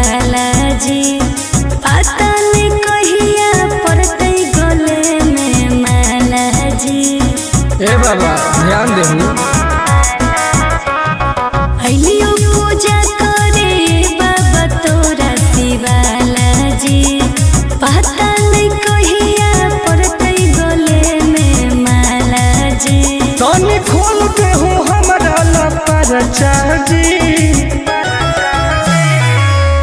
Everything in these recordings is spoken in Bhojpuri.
शिवाला जी पता नहीं कहिया पड़ते गले में माला जी। ए बाबा ध्यान देहु अलियो पूजा करे बाबा तोरा शिवाला जी पता नहीं कहिया पड़ते गले में माला जी। तनी खोल देहु हमरा लपर चाजी।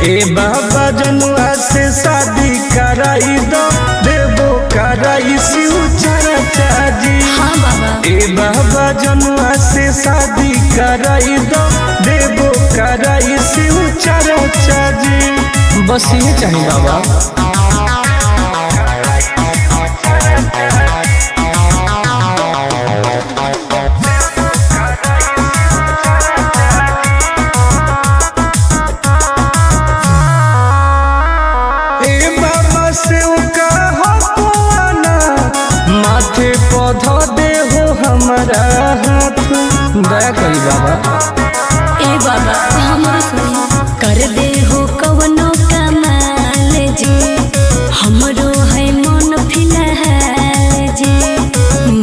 ए बाबा जनुआ से शादी कराई दो देवो कराई शिव चर्चा जी। हाँ बाबा। ए बाबा जनुआ से शादी कराई दो देवो कराई शिव चर्चा जी। बस ये चाहिए बाबा। माथे पौधा दे हो हमारा हाथ दया करी बाबा। ए बाबा हमरो सुनी कर दे हो कवनो कमाल जी हमरो है मन फिलहाल जी।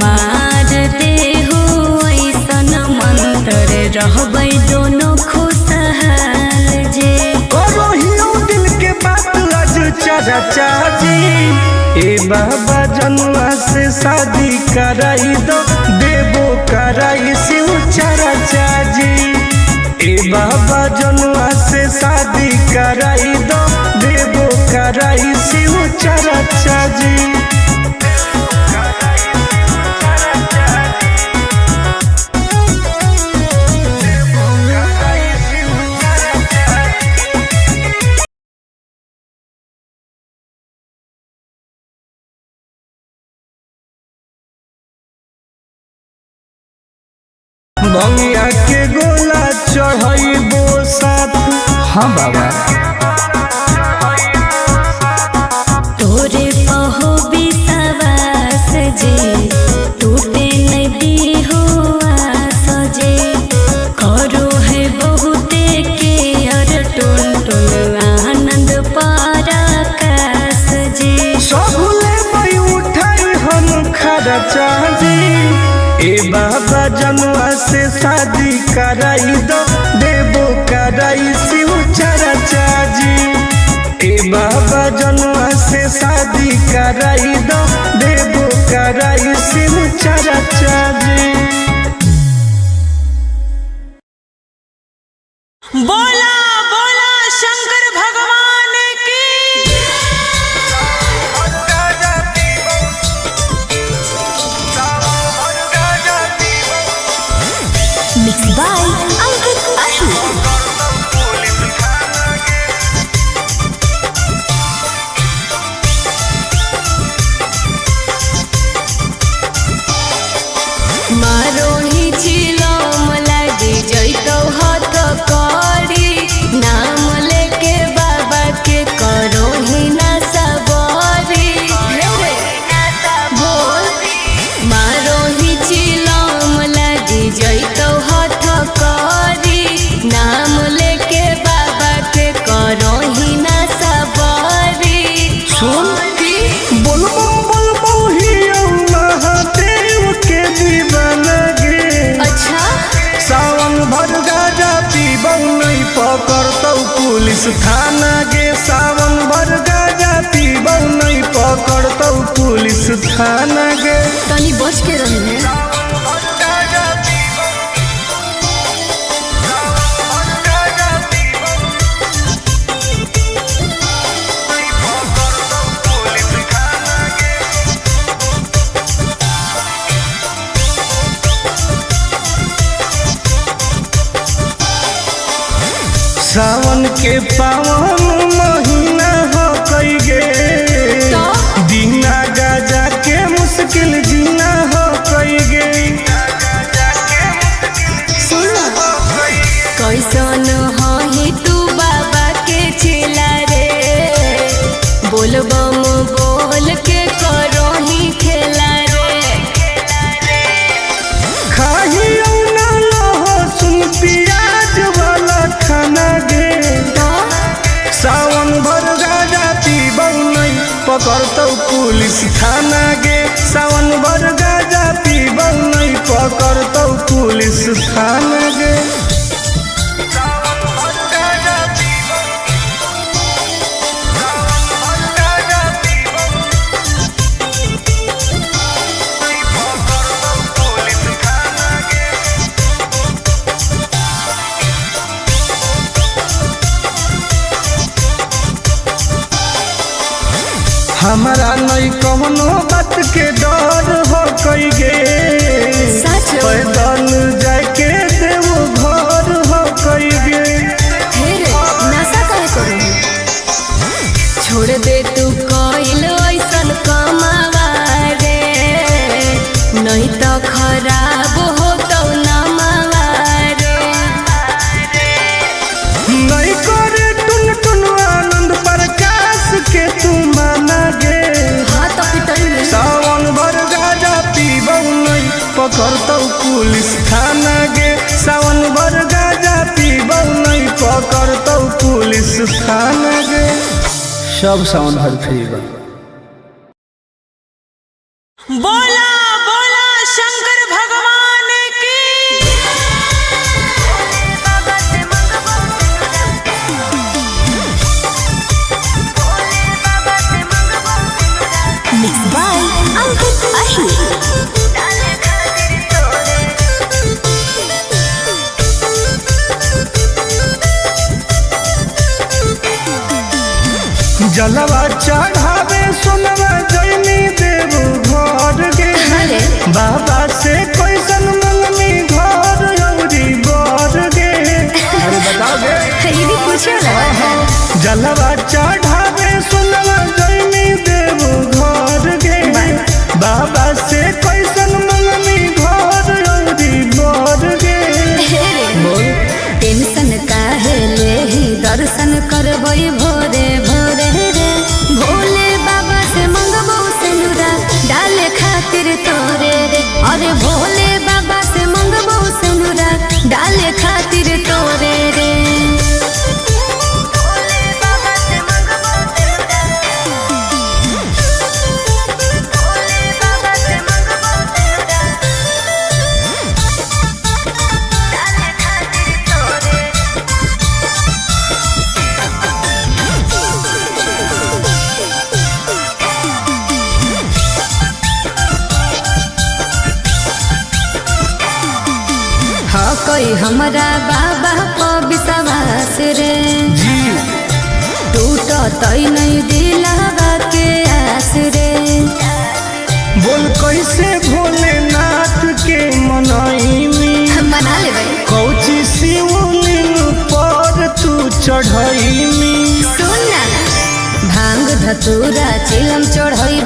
मार दे हो ऐसन मंत्र रहबै दोनों खुशहाल जी। करो हियो दिल के बात आज चर्चा जी। ए बाबा जनुआ से शादी कराई दो देवो कराई शिव चर्चा जी। ए बाबा जनुआ से शादी कराई दो देवो कराई शिव चर्चा जी। बंगिया के गोला चढ़ाइबो साथ। हाँ बाबा। तोरे पहो विश्वास जी टूटे नहीं दी हो आस जी। करो है बहुते के अर टुन टुन आनंद पराकाश जी। सबले मई उठाई हम खर्चा जी। ए बाबा जनुआ से शादी कराई दो देवो कराई शिव चर्चा जी। ए बाबा जनुआ से शादी कराई दो देवो कराई शिव चर्चा जी। बोला बोला शंकर भगवान की। Mix by Ankit Ashu. मारो ही चिलम लागी जैतो हाथ करी नाम लेके बाबा के करो ही ना सबरी। बोल मारो ही चिलम लागी जैतो हाथ करी नाम लेके बाबा के करो ही ना सबरी। सुन बोलबो ही महादेव के दीवाना गे। अच्छा सावन भर गाजा पीबौ नहीं पकड़तौ पुलिस थाना गे। सावन भर गाजा पीबौ नहीं पकड़तौ पुलिस थाना गे। तनी बच के रही है। सावन के पावन महीना हो कई गे दीना गाजा के मुश्किल जीना हो कई गे। कैसन ही तू बाबा के चेला रे बोलबम बोल के करो ही खेला रे। खाही ना लहो सुन पियाज वाला खाना गे। पकड़तौ पुलिस थाना गे सावन भर गाजा पीबौ नहीं पकड़तौ पुलिस थाना गे। हमारा नहीं कौनो बात के डर हो कई गे पैदल जाके देवो घर हो कई गे। नशा काहे करू छोड़ दे तू कोइल ऐसन कमावा रे नहीं तो खराब हो तो नमावा रे। नहीं करे टुन टुन आनंद प्रकाश के तू माना गे। हाँ तो पिटल सावन भर गाजा पीबौ नहीं पकड़तौ पुलिस थाना गे सावन भर गाजा पीबौ नहीं पकड़तौ पुलिस थाना गे। सब सावन भर पीबौ। बोला बोला शंकर भगवान की। Mixed by Ankit Ahir. जलवा चढ़ावे सोनवा जैनी देव घर गे बाबा से कैसन मंगनी घर औरी बर गे। अरे बताओ गे ये भी पूछो ना। जलवा चढ़ावे सोनवा जैनी देव घर गे बाबा से कैसन मंगनी घर औरी बर गे। टेंशन काहे लेही दर्शन करबई भोरे भोरे रे भोले बाबा से मंगबो सिनुरा डाले खातिर तोरे रे। अरे भोले बाबा से मंगबो सिनुरा डाले खातिर तोरे रे। हाँ कोई हमरा बाबा को विश्वास रे जी टूट तई नहीं दिलावा के आस रे। बोल कैसे भोलेनाथ के मनईनी मना ले भाई कौची शिवलिंग पर तू चढ़ईनी। सुन ना भांग धतूरा चिलम चढ़ई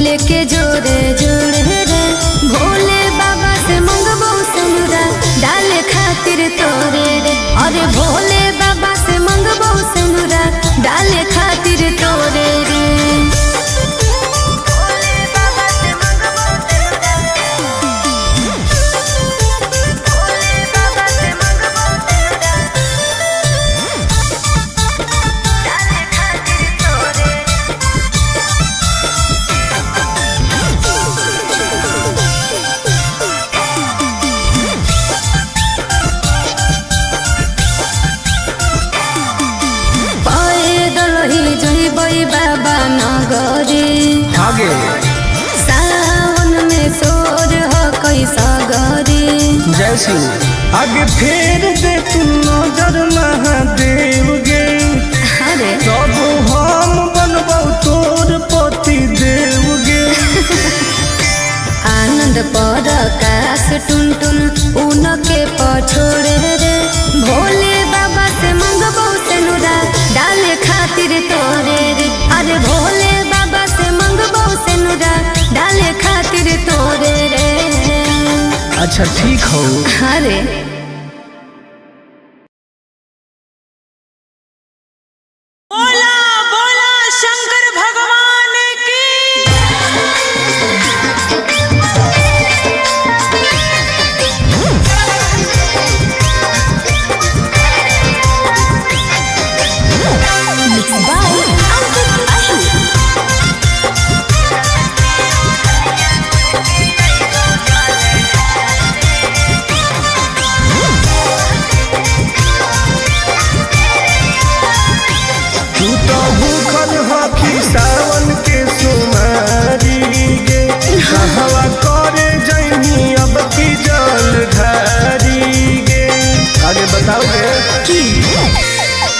लेके जोरे जोरे रे भोले बाबा से मंगबो सिनुरा डाले खातिर तोरे रे। अरे भोले बाबा से मंगबो सिनुरा डाले खातिर तोरे रे। बाबा नगरी आगे सावन में सोर हो कैसा गरी। जय शिव आगे फेर दे तू नजर महादेव गे अरे तब हम बनबौ तोर पति देव गे। आनंद पर काश टुन टुन उनके पछोड़े रे भोले बाबा से मंगबो सिनुरा डाले खातिर तोरे रे। अरे भोले बाबा से मंगबो सिनुरा डाले खातिर तोरे रे। अच्छा ठीक हो। अरे बोला बोला शंकर भगवान की। Mixed by Ankit Ahir.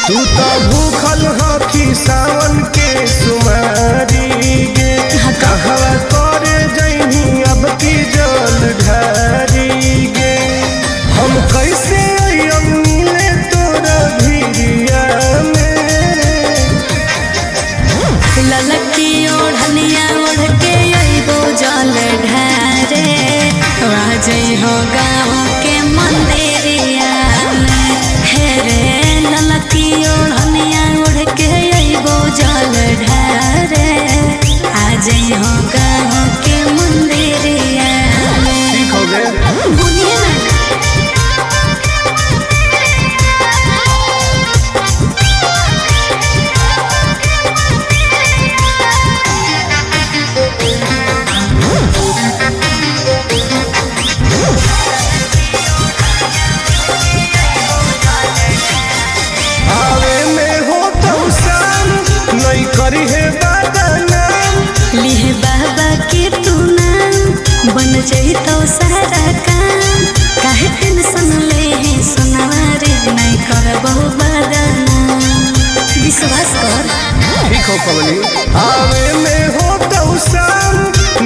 तू तो भूखल हखी सावन के सुमारी गे कहवा करे जइनी अब की जल ढारी गे हम कैसे अइयम मिले तोरा भिरिया में ललकी ओढ़निया ओढ़ के अइबो जल ढारे वाजई हो गाँव के मंदिरिया में हे रे ललकी ओढ़निया ओढ़ के अइबो जल ढारे आजई हो गाँव के मंदिरिया में। ठीक हो गए भूलिए ना आवे में हो तो शाम नहीं करी है बदनाम लिहे बाबा के तू नाम बन जाई तो सारा काम काहे टेंशन ले है सुनवा रे नहीं करबो बदनाम विश्वास कर। ठीक हो कमली आवे में हो तो शाम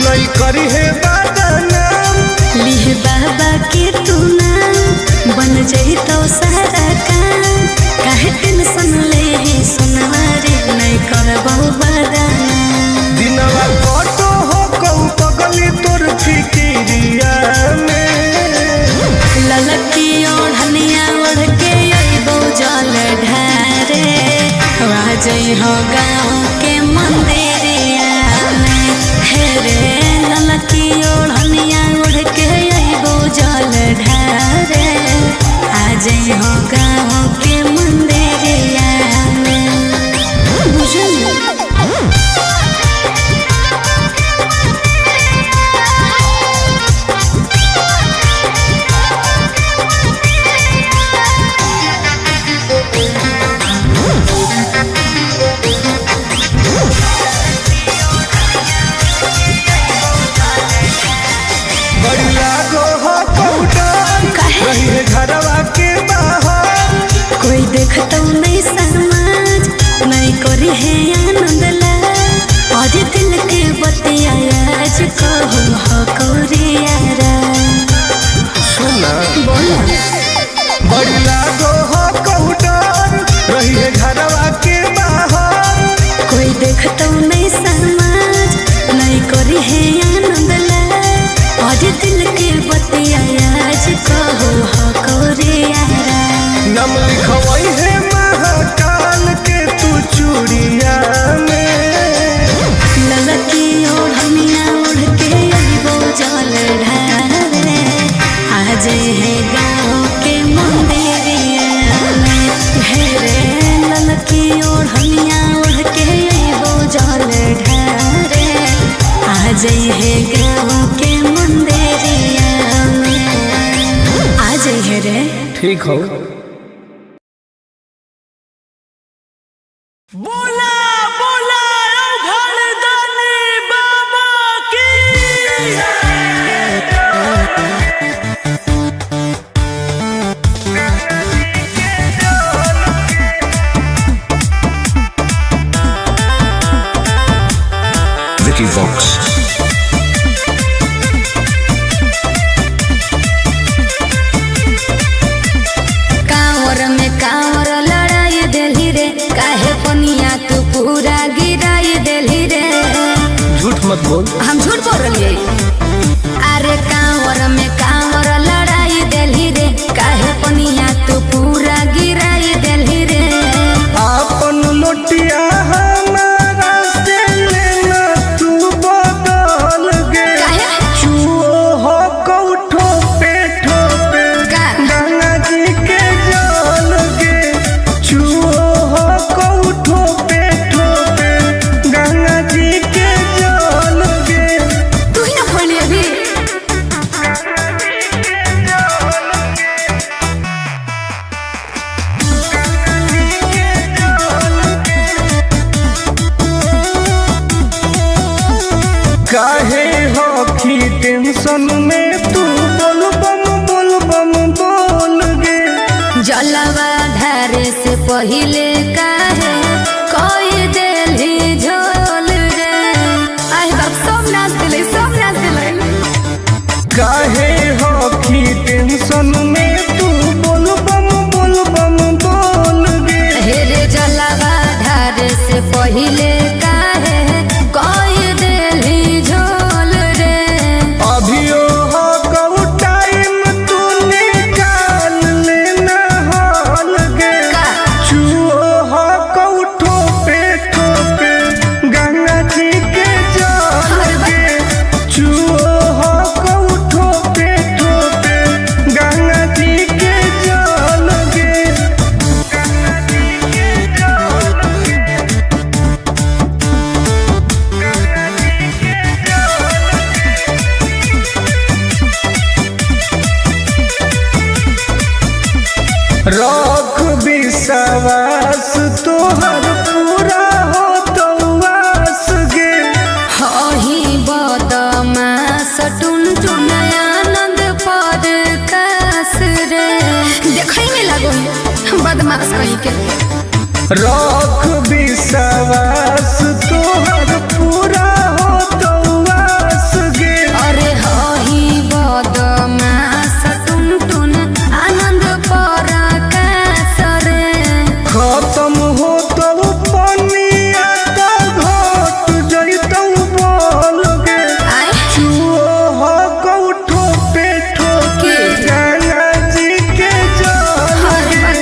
नहीं करी है बदनाम लिहे बाबा के तू नाम बन जाई तो सारा काम काहे टेंशन ले है सुनवा रे नहीं करबो बदनाम दिनवा कटो हो कहू पगली तोर फिकिरिया में ललकी ओढ़निया ओढ़ के अइबो जल ढारे वाजई हो गाँव के मंदिरिया में हे रे ललकी ओढ़निया ओढ़ के अइबो जल ढारे आजई हो गाँव के मंदिरिया में बुझल। बड़ी लागो हो कौटन काहे? रही है घरवा के बाहर कोई देखतो नहीं समाज नहीं करी है आनंद ला और दिल के बतिया आज कहू हो कोरियारा सुना बोला बड़ी लागो हो कौटन रही है घरवा के बाहर कोई देखतो नहीं समाज नहीं करी है आनंद ला और दिल के बतिया आज कहू हो कोरियारा नम लिखवई है महाकाल के तू चूड़िया में ललकी ओढ़निया ओढ़ के अइबो जल ढारे आज है गाँव के मंदिरिया में हे रे ललकी ओढ़निया ओढ़ के अइबो जल ढारे आज है गाँव के मंदिरिया में आज है रे। ठीक हो बोला बोला घरदानी बाबा की Vicky Vox. कांवर में कांवर लड़ाई देली रे काहे पनिया तू पूरा गिराई देली रे। झूठ मत बोल हम झूठ बोल रही अरे कांवर में कांवर लड़ाई देली रे काहे पनिया तू पूरा गिराई देली रे। आपन लोटिया हमारा से लेना तू बदल गे काहे? चुओ हो कौठो पे ठोपे का? गंगा जी के जल गे चुओ हो कौठो पे ठोपे गंगा जी के जल गे तू ही ना खोली अभी काहे हखी टेंशन में तू बोल बम बोल गे जलवा ढारे से पहिले काहे कोई देली झोल रे। आई बाप सब नाच दिले, सब नाच दिले। काहे हो की टेंशन में तू बोल बम बोल गे। हे रे जलवा ढारे से पहिले काहे कोई देली झोल रे। अभियो हो कऊ टाइम तू निकाल लेना हाल गे। चुओ हो कऊ ठोपे गंगा जी के जल गे। चुओ हो कऊ ठोपे गंगा जी के जल गे। गंगा जी के जल गे। गंगा जी के रख विश्वास तोहर पूरा हो तो वास गे। हही बदमाश टुनटुन आनंद पर कास रे। देखै में लागो बदमाश कहीं के। रख विश्वास तोहर पूरा हो तो वास गे। अरे हही बदमाश टुनटुन आनंद पर कास रे। खत्म हो तो पनिया तो घट जइतौ बोल गे। आय चुओ हो कऊ ठोपे गंगा जी के जल गे।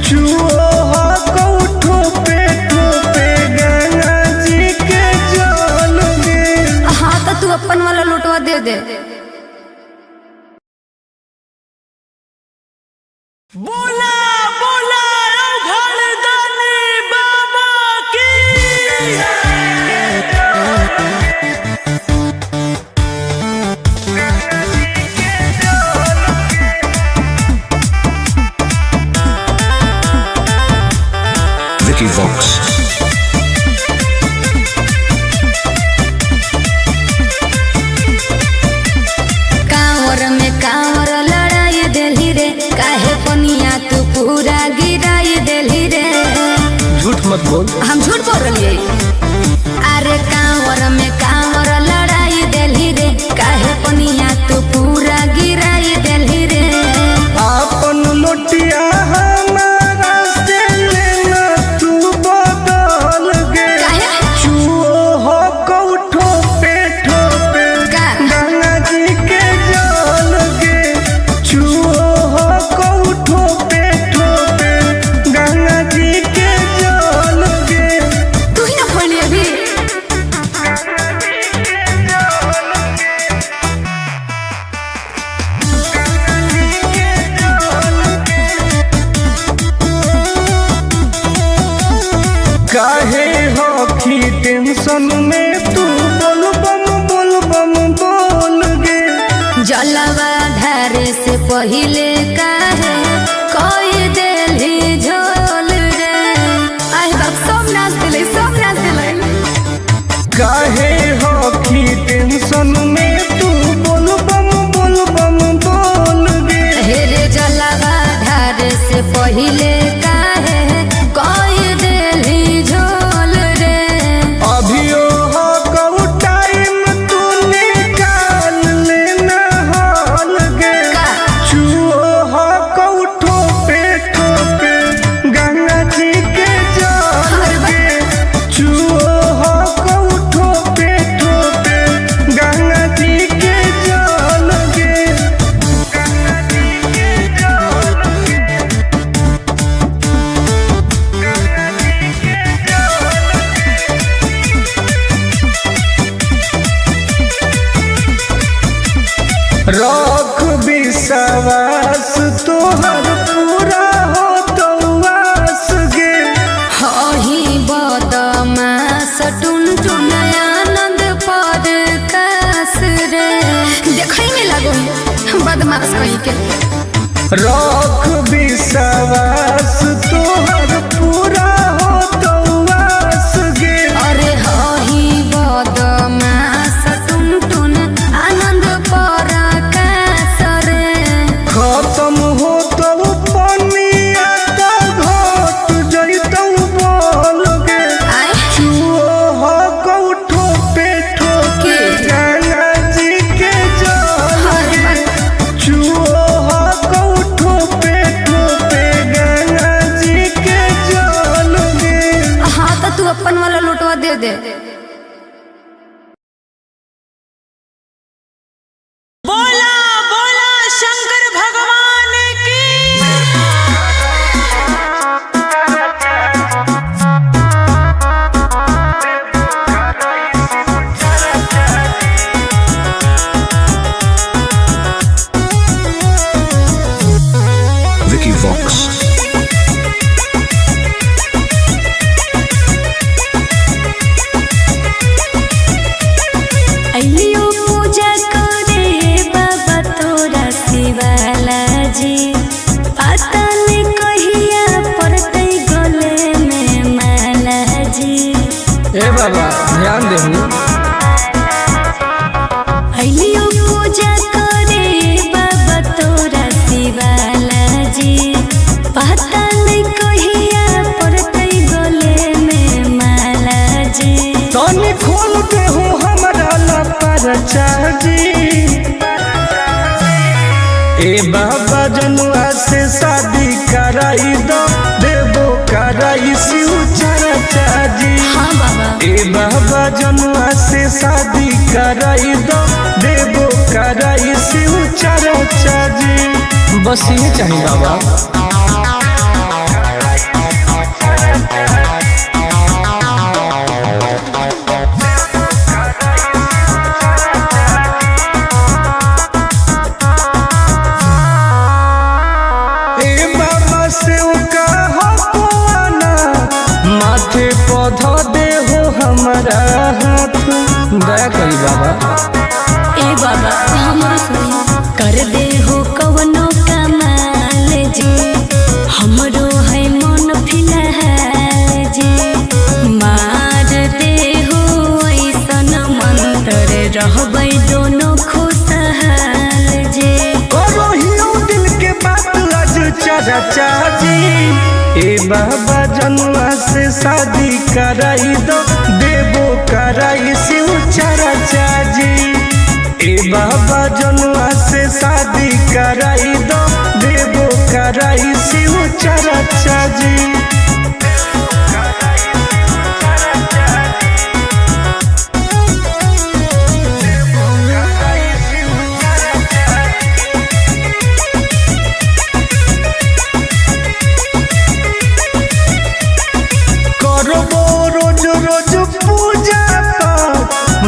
चुओ हो कऊ ठोपे गंगा जी के जल गे। हाँ तो तू अपन वाला लुटवा दे दे। बोला बोला अवघड़ दानी बाबा की। Vicky Vox. कांवर में कांवर लड़ाई देली रे। काहे पनिया तू पूरा गिराई देली रे। झूठ मत बोल। हम झूठ बोल रही। अरे कांवर में कांवर लड़ाई देली रे। काहे पनिया तू पूरा गिराई देली रे। आपन लोटिया हमारा से लेना तू बदल गे। काहे? चुओ हो कऊ ठोपे का? गंगा जी के जल गे। चुओ हो कऊ ठोपे गंगा जी के जल गे। तू ही ना खोली अभी। काहे हो की टेंशन में तू बोल बम बोल गे। जलवा ढारे से पहिले काहे कोई देली झोल रे। आई बाप सब नाच दिले, सब नाच दिले। काहे हो की टेंशन में तू बोल बम बोल गे। हे रे जलवा ढारे से पहिले काहे कोई देली झोल रे। अभियो हो कऊ टाइम तू निकाल लेना हाल गे। चुओ हो कऊ ठोपे गंगा जी के जल गे। चुओ हो कऊ ठोपे गंगा जी के जल गे। गंगा जी के जल गे। गंगा जी के रख विश्वास तोहर पूरा हो तो वास गे। हही बदमाश टुनटुन आनंद पर कास रे। देखै में लागो बदमाश कहीं के। रख विश्वास तोहर पूरा हो तो वास गे। अरे हही बदमाश टुनटुन आनंद पर कास रे। खत्म हो तो पनिया दे दे। बोला बोला शंकर भगवान की। Vicky Vox. अइलियो पूजा करे बाबा तोरा शिवाला जी, पता नहीं कहिया पड़ते गले में माला जी। ए बाबा ध्यान देहू। अइलियो पूजा करे बाबा तोरा शिवाला जी, पता नहीं कहिया पड़ते गले में माला जी। तनी खोल देहू हमरा ला परचा जी। ए बाबा जनुआ से शादी कराई दो, देबो कराई शिव चर्चा जी। हाँ बाबा। ए बाबा जनुआ से शादी कराई दो, देबो कराई शिव चर्चा जी। बस ये चाहिए बाबा। माथे पौधा दे हो हमारा हाथ, दया करी बाबा। ए बाबा हमरो सुनी, कर दे हो कवनो कमाल जी, हमरो है मन फिलहाल जी। मार दे हो ऐसन मंत्र, रहबै दोनों खुशहाल जी। करो हियो दिल के बात आज चर्चा जी। ए बाबा जनुआ से शादी कराई दो, देबो कराई शिव चर्चा जी। ए बाबा जनुआ से शादी कराई दो, देबो कराई शिव चर्चा जी।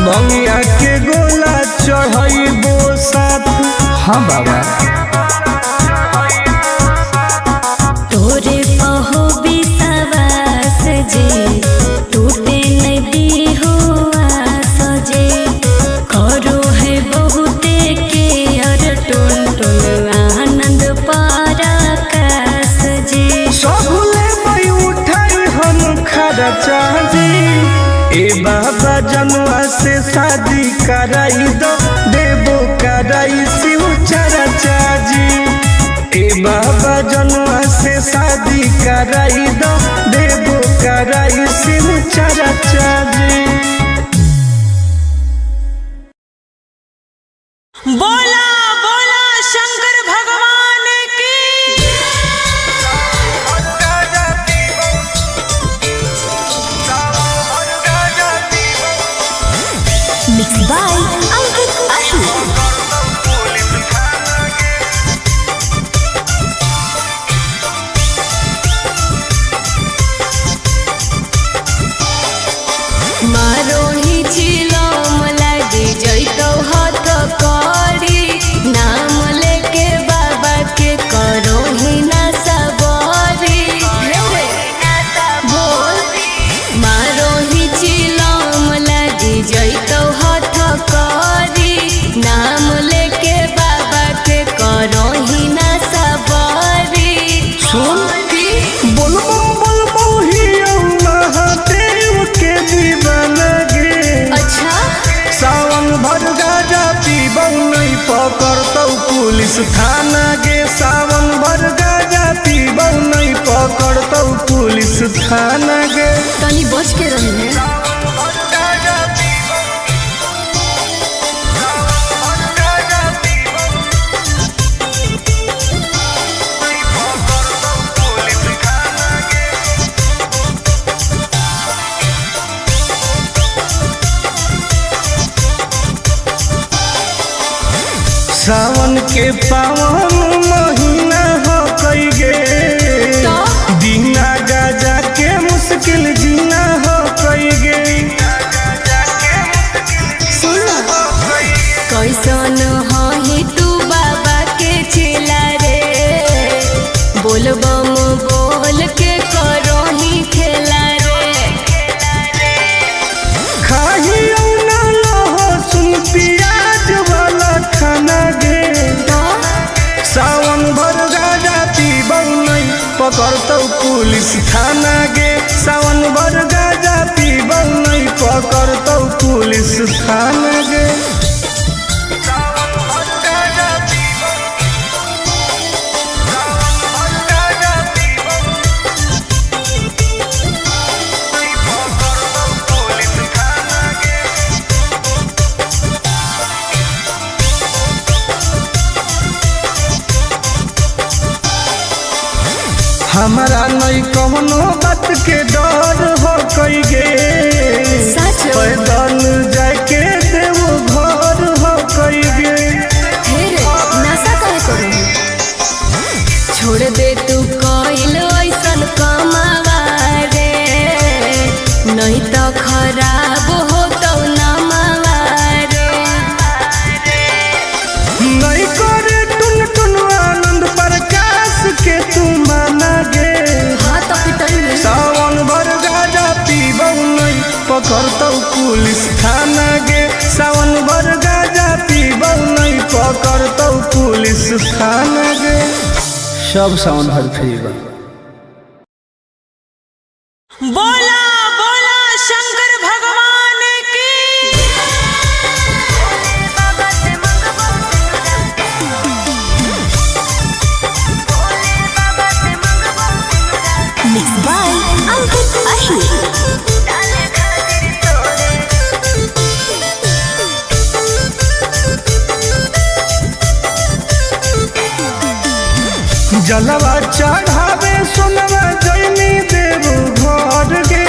भंगिया के गोला चढ़ाइबो साथ। हाँ बाबा। तोरे पहो विश्वास जी, टूटे नहीं दी हो आस जी। करो है बहुते के अर टुन टुन आनंद पराकाश जी। सबले मई उठाई हम खर्चा जी। ए बाबा जनुआ से शादी कराई दो, देबो कराई शिव चर्चा जी। ए बाबा जनुआ से शादी कराई दो, देबो कराई शिव चर्चा जी। बोला बोला शंकर भगवान की। Mix by Ankit Ashu. मारो ही चिलम लागी जइतो हाथ करी, नाम लेके बाबा के करो ही ना सबरी। बोल मारो ही चिलम लागी जइतो हाथ करी, नाम लेके बाबा के करो ही ना सबरी। सुन बोलबो ही महादेव के दीवाना गे। अच्छा सावन भर गाजा पीबौ नहीं पकड़तौ पुलिस थाना गे। सावन भर गाजा पीबौ नहीं पकड़तौ पुलिस थाना गे। तनी बच के रही है। पावन महीना हो कई गे दीना गाजा के मुश्किल जीना हो कई गे। कैसन ही तू बाबा के चेला रे बोलबम बोल के करो ही खेला रे। खाही ना लहसुन प्याज वाला खाना गे सावन भर गाजा पीबौ नहीं पकड़तौ पुलिस थाना गे सावन भर गाजा पीबौ नहीं पकड़तौ पुलिस थाना गे। हमारा नहीं कौनो बात के डर हो कई गे पैदल जाके देवो घर हो कई गे। नशा काहे करू छोड़ दे तू कइल ऐसन कमावा रे नहीं तो खराब हो तो नमावा रे। नहीं करे टुन टुन आनंद प्रकाश के तू माना गे हाँ तो पिटल सावन भर गाजा पीबौ नहीं पकड़तौ पुलिस थाना गे सावन भर गाजा पीबौ नहीं पकड़तौ पुलिस थाना गे। सब सावन भर फ्री बा। बोला बोला शंकर भगवान की। Mixed by Ankit Ahir. जलवा चढ़ावे सोनवा जैनी देव घर गे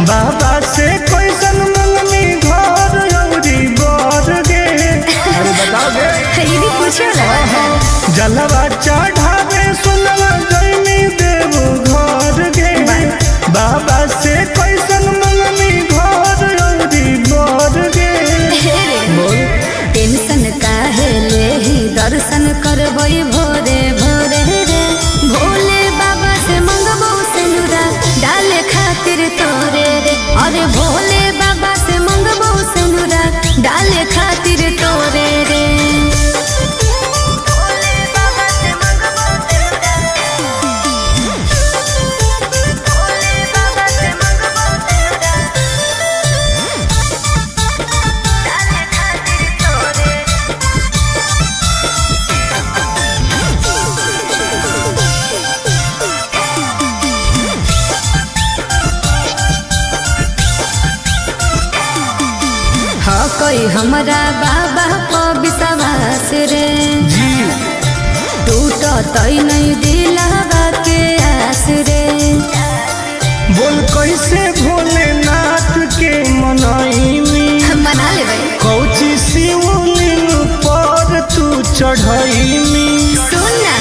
बाबा से कैसन मंगनी घर औरी बर गे। अरे बताओ गे ये भी पूछो ना जलवा चढ़ावे सोनवा जैनी देव घर गे बाबा से कैसन मंगनी घर औरी बर गे। टेंशन काहे लेही दर्शन करबई भोरे भोरे रे भोले बाबा से मंगबो सेनुरा डाले खातिर तोरे रे अरे भोले बाबा से मंगबो सेनुरा डाले खातिर तोरे रे। हाँ कोई हमरा बाबा को विश्वास रे जी टूटो तई नहीं दिलावा के आस रे। बोल कैसे भोलेनाथ के मनईनी मना ले भाई कौची शिवलिंग पर तू चढ़ईनी। सुन ना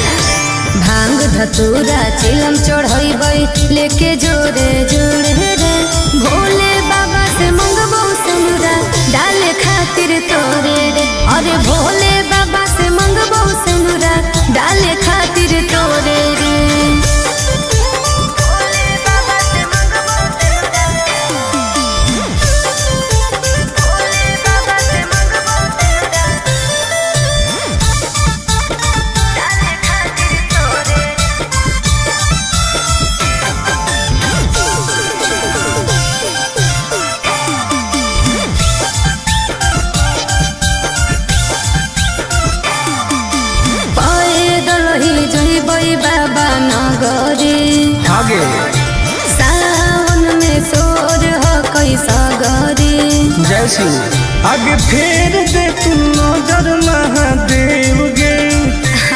भांग धतूरा चिलम चढ़ई लेके जोरे जोरे रे भोले बाबा से मंगबो सेनुरा डाले खातिर तोरे रे अरे भोले बाबा से मंगबो सेनुरा डाले खातिर तोरे रे। बाबा नगरे आगे सावन में सोर हो कैसा गरे जय शिव आगे फेर दे तू नजर महादेव गे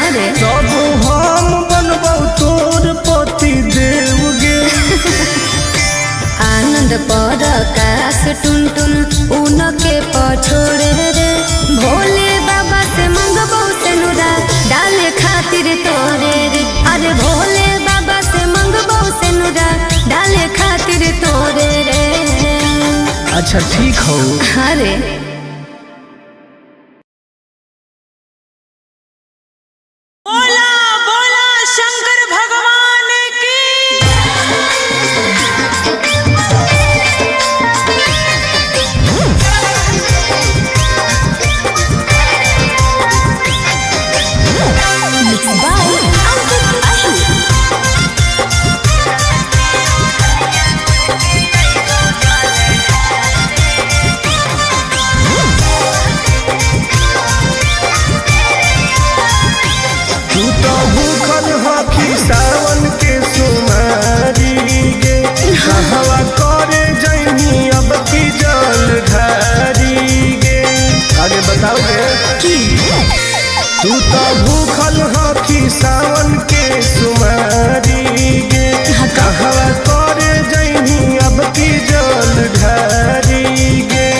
अरे तब हम बनबौ तोर पति देव गे। आनंद पर काश टुन टुन उनके पछोड़े रे भोले बाबा से मंगबो सेनुरा अच्छा ठीक हो। अरे बोला बोला शंकर भगवान की। तू तो भूखल हकी सावन के सुमारी गे, कहवा करे जैनी अब की जल ढारी गे। आगे बताओ गे की तू तो भूखल हकी सावन के सुमारी गे, कहवा करे जैनी अब की जल ढारी गे।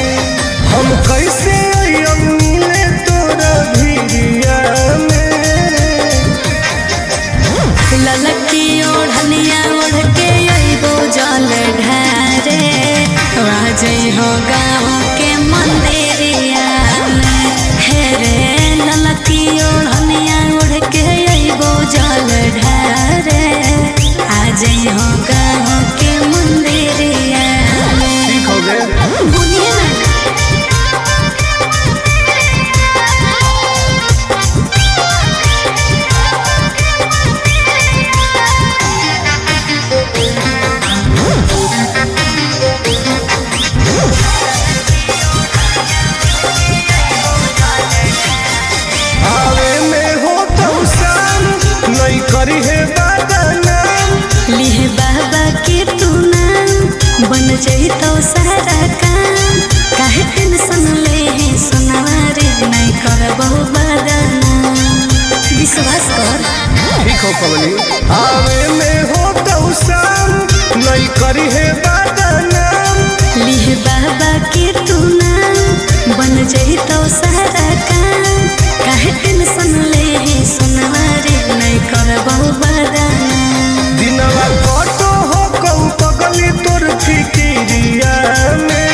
हम कैसे अइयम मिले तोरा भिरिया में, ललकी ओढ़निया ओढ़ के अइबो जल ढारे, राजई हो गाँव के मंदिरिया में। हे रे ललकी ओढ़निया ओढ़ के अइबो जल ढारे, आजई हो गाँव के मंदिरिया में। ठीक हो गए। भूलिए ना आवे में हो तो शाम नहीं करी है बदनाम, लिहे बाबा के तू नाम, बन जाई तो सारा काम। काहे टेंशन ले है सुनावा रे, नहीं करबो बदनाम। विश्वास कर ठीक हो कमली। आवे में हो तो शाम नहीं करी है बदनाम, लिहे बाबा के तू नाम, बन जाई तो सारा काम। काहे टेंशन ले है सुनावा रे, नहीं करबो बदनाम। दिनवा कटो हो कहू पगली तोर फिकिरिया में।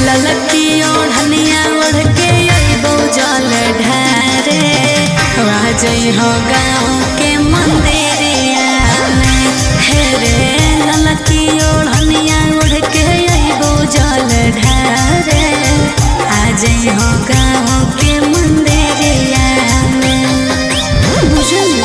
ललकी ओढ़निया ओढ़ के अइबो जल ढारे, राजई हो गाँव के मंदिरिया में। हे रे ललकी ओढ़निया ओढ़ के अइबो जल ढारे, आजई हो गाँव के मंदिरिया में। बुझल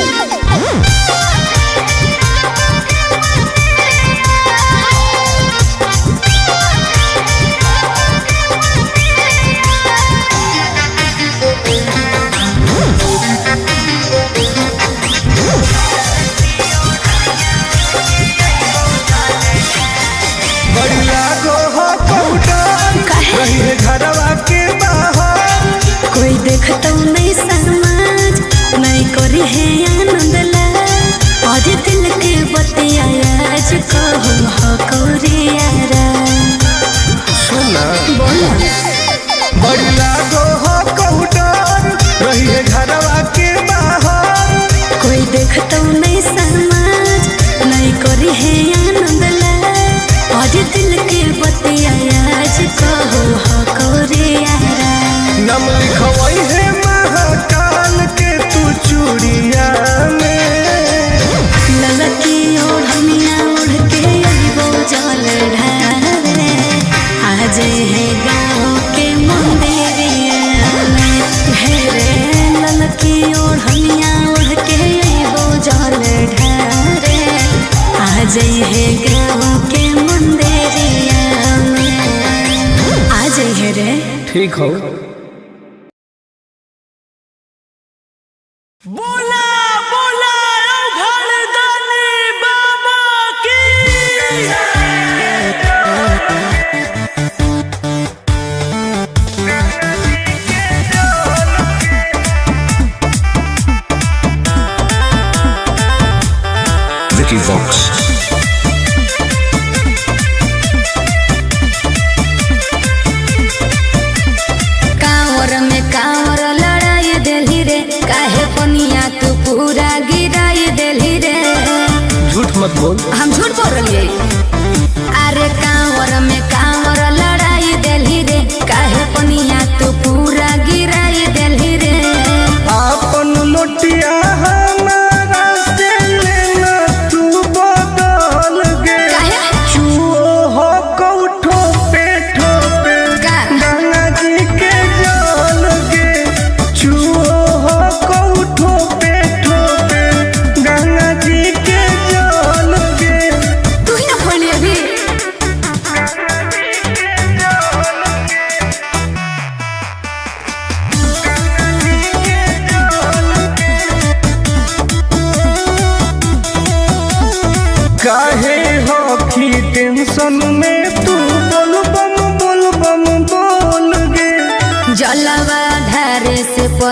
बड़ी लागो हो कौटार काहे? रही है घरवा के बाहर, कोई देखतो नहीं समाज, नहीं करी है आनंद लाज। और दिल के बतिया आज कहू हो कोरियारा। सुना बोला बड़ी लागो हो कौटार रही है घरवा के बाहर, कोई देखतो नहीं समाज, नहीं करी है आनंद लाज। और दिल के बतिया आज कहू हो कोरियारा। नम लिखवाई है महाकाल के तू चूड़िया में। ललकी ओढ़निया ओढ़ के अइबो जल ढारे, आज है गाँव के मंदिरिया में। हे रे ललकी ओढ़निया ओढ़ के अइबो जल ढारे, आज है गाँव के मंदिरिया में। आज है रे ठीक हो। बोला बोला औघड़दानी बाबा की। Vicky Vox. कांवर में कांवर लड़ाई देली रे, काहे पनिया तू पूरा गिराई देली रे। झूठ मत बोल। हम झूठ बोल रही। अरे कांवर में कांवर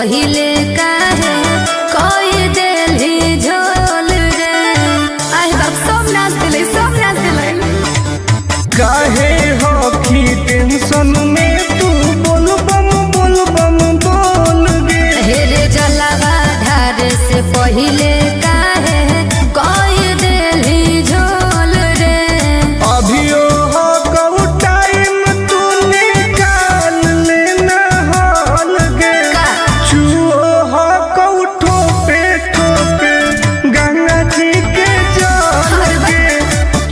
पहिले काहे कोई देली झोल रे। आई बाप सब नाच दिले, सब नाच दिले। काहे हो की टेंशन में तू बोल बम बोल गे। हेरे जलावा ढारे से पहिले काहे कोई देली झोल रे। अभियो हो कऊ टाइम तू निकाल लेना हाल गे। का? छुओ हो कऊ ठोपे ठोपे गंगा जी के जल गे।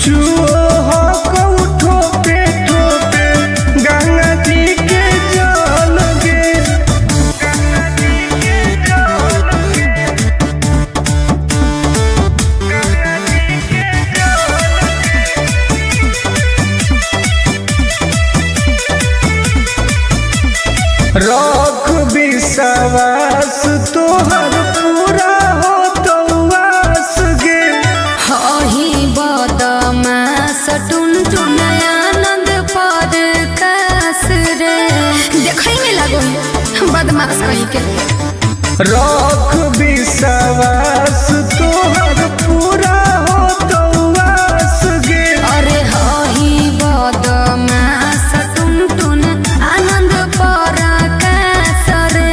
छुओ हो कऊ ठोपे ठोपे गंगा जी के जल गे। गंगा जी के जल गे। गंगा जी के रख विश्वास तोहर पूरा हो तो वास गे। हही बदमाश टुनटुन आनंद पर कास रे। देखै में लागो बदमाश कहीं के। रख विश्वास तोहर पूरा हो तो वास गे। अरे हही बदमाश टुनटुन आनंद पर कास रे।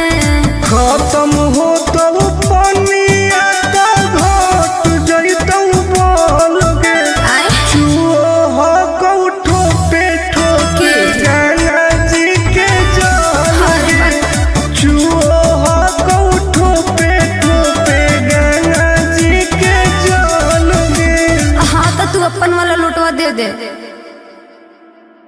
खत्म हो तो पनिया तो घट जइतौ बोल गे। आय छुओ हो कऊ ठोपे ठोपे गंगा जी के जल गे। छुओ हो कऊ ठोपे ठोपे गंगा जी के जल गे। हाँ तो तू अपन वाला लुटवा दे दे।